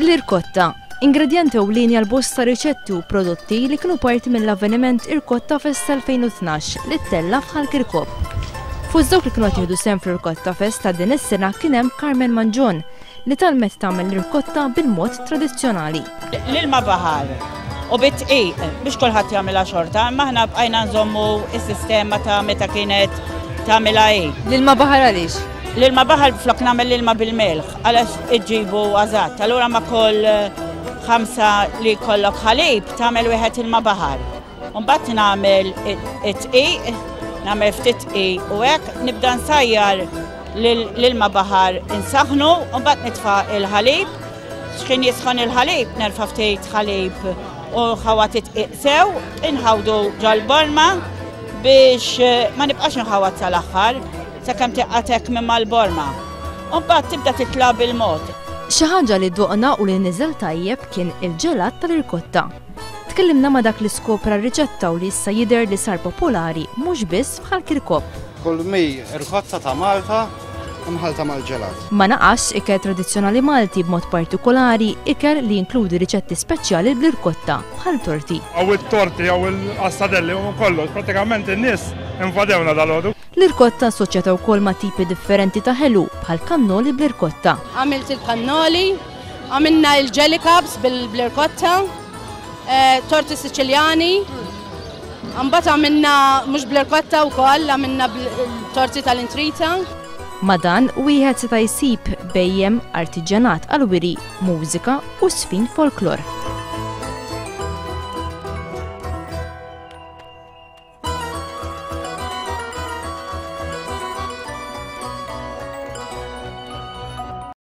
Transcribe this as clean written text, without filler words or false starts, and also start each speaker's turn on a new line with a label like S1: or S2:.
S1: L-irkotta, ingredjenti ewlieni għal bosta riċetti u prodotti li kienu parti mill-avveniment Irkotta Fest 2012 li ttella f'Ħal Kirkop. Fost dawk li kienu jieħdu sehem fl-Irkotta Fest ta' din is-sena kien hemm Carmen Manġon li talmet tagħmel l-irkotta bil-mod tradizzjonali.
S2: L-ilma baħar u bit-tqiq biex kulħadd jagħmilha xorta, imma aħna bqajna nżommu s-sistema ta' meta kienet tagħmilha
S1: L-ilma baħar għaliex?
S2: L-ilma baħar flok nagħmel l-ilma bil-milħ għalax iġġibu għażatt. Allura ma koll 5 li jkollok ħalib tagħmel wieħed ilma baħar. U mbagħad nagħmel it-tqiq, nagħmel ftit tqiq u hekk nibda nsajjar l-ilma baħar insaħnu u mbagħad nitfa' il-ħalib. X'kien jisħon il-ħalib nerfa' ftit ħalib u ħawat itqiqsew inħawdu ġol-borma biex ma nibqax inħawat sal-aħħar sakemm tiqqatek minn mal-borma. U mbagħad tibda titla' bil-mod.
S1: Xi ħaġa li ddoqna u li niżel tajjeb kien il-ġelat tal-irkotta. Tkellimna ma' dak li skopra r-riċetta u li issa jidher li sar popolari mhux biss f'Ħal Kirkop.
S3: Kull irkotta ta' Malta mħalta mal-ġelat.
S1: Ma naqax ikel tradizzjonali Malti b'mod partikolari ikel li jinkludi riċetti speċjali bl-irkotta bħal torti.
S4: Għaw il-torti, għaw il-astadelli u kollox, pratikament in-nies infadewna dal-għodu.
S1: L-irkotta assoċjata wkoll ma' tipi differenti ta' ħelu bħal kannoli bl-irkotta.
S5: Għamilt il-kannoli, għamilna il-jelly cups bl-irkotta, torti Siċiljani, għambat għamilna mux bl-irkotta wkoll, għamilna torti tal-intrita.
S1: Ma dan wieħed seta' jsib bejjem artiġjanat għal-wiri, mużika u sfin folklor.